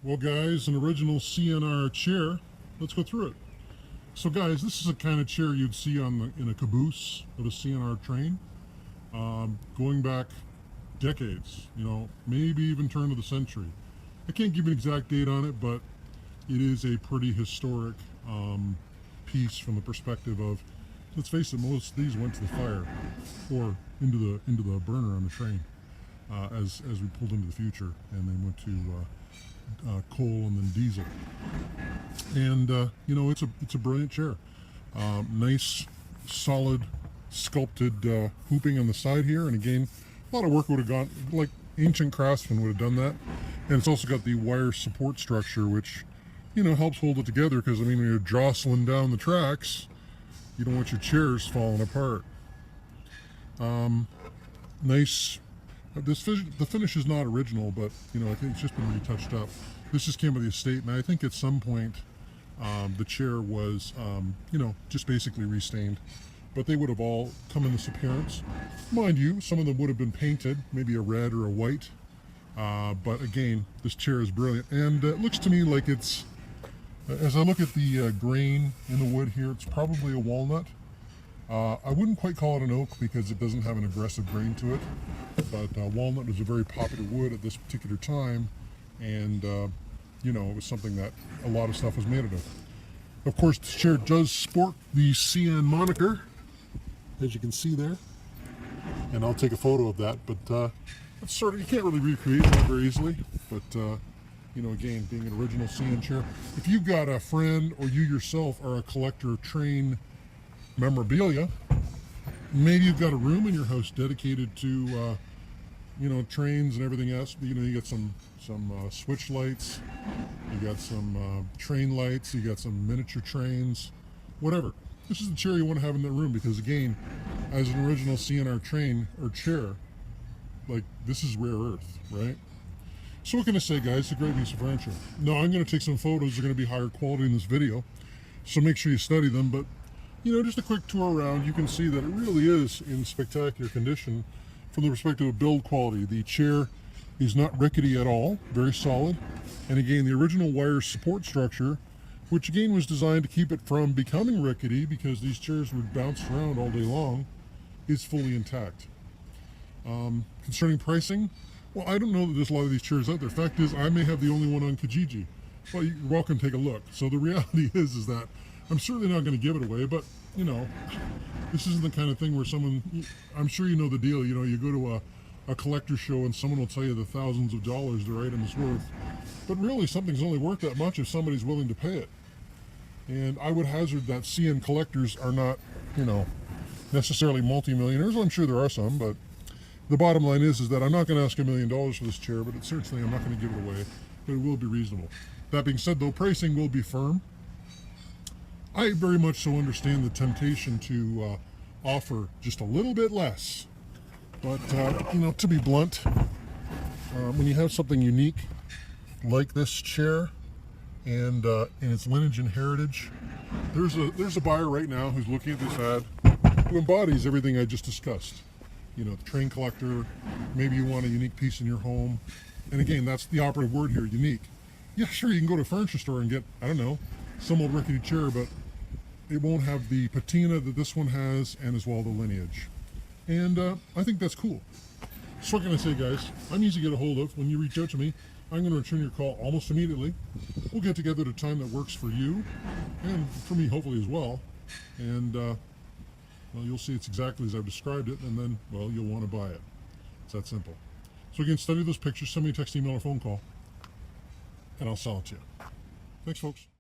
Well, guys, an original CNR chair. Let's go through it. So, guys, this is a kind of chair you'd see in a caboose of a CNR train, going back decades. Maybe even turn of the century. I can't give an exact date on it, but it is a pretty historic piece from the perspective of, let's face it, most of these went to the fire or into the burner on the train as we pulled into the future, and then went to coal and then diesel. And it's a brilliant chair. Nice, solid, sculpted hooping on the side here, and again, a lot of work would have gone, like ancient craftsmen would have done that. And it's also got the wire support structure, which helps hold it together, because when you're jostling down the tracks, you don't want your chairs falling apart. Nice. The finish is not original, but I think it's just been retouched up. This just came with the estate, and I think at some point the chair was just basically restained, but they would have all come in this appearance. Mind you, some of them would have been painted, maybe a red or a white, but again, this chair is brilliant, and it looks to me like it's, as I look at the grain in the wood here, it's probably a walnut. I wouldn't quite call it an oak because it doesn't have an aggressive grain to it, but walnut was a very popular wood at this particular time, and it was something that a lot of stuff was made of. Of course, the chair does sport the CN moniker, as you can see there, and I'll take a photo of that, but it's sort of, you can't really recreate that very easily, but again, being an original CN chair, if you've got a friend or you yourself are a collector of train memorabilia, maybe you've got a room in your house dedicated to trains and everything else. You got some switch lights, you got some train lights, you got some miniature trains, whatever. This is the chair you want to have in that room, because again, as an original CNR train or chair, like, this is rare earth, right? So what can I say, guys? It's a great piece of furniture. Now, I'm going to take some photos. They're going to be higher quality in this video, so make sure you study them, but just a quick tour around, you can see that it really is in spectacular condition from the perspective of build quality. The chair is not rickety at all, very solid. And again, the original wire support structure, which again was designed to keep it from becoming rickety because these chairs would bounce around all day long, is fully intact. Concerning pricing, well, I don't know that there's a lot of these chairs out there. Fact is, I may have the only one on Kijiji. Well, you're welcome to take a look. So the reality is that I'm certainly not going to give it away, but this isn't the kind of thing where I'm sure you know the deal. You go to a collector show and someone will tell you the thousands of dollars their item is worth, but really something's only worth that much if somebody's willing to pay it. And I would hazard that CN collectors are not, necessarily multi-millionaires. I'm sure there are some, but the bottom line is that I'm not going to ask $1 million for this chair, but certainly I'm not going to give it away, but it will be reasonable. That being said, though, pricing will be firm. I very much so understand the temptation to offer just a little bit less, but to be blunt, when you have something unique like this chair and in its lineage and heritage, there's a buyer right now who's looking at this ad who embodies everything I just discussed. The train collector, maybe you want a unique piece in your home, and again, that's the operative word here, unique. Yeah, sure, you can go to a furniture store and get, I don't know, some old rickety chair, but it won't have the patina that this one has, and as well the lineage. And I think that's cool. So what can I say, guys? I'm easy to get a hold of. When you reach out to me, I'm going to return your call almost immediately. We'll get together at a time that works for you, and for me hopefully as well. And well, you'll see it's exactly as I've described it, and then, well, you'll want to buy it. It's that simple. So again, study those pictures, send me a text, email, or phone call, and I'll sell it to you. Thanks, folks.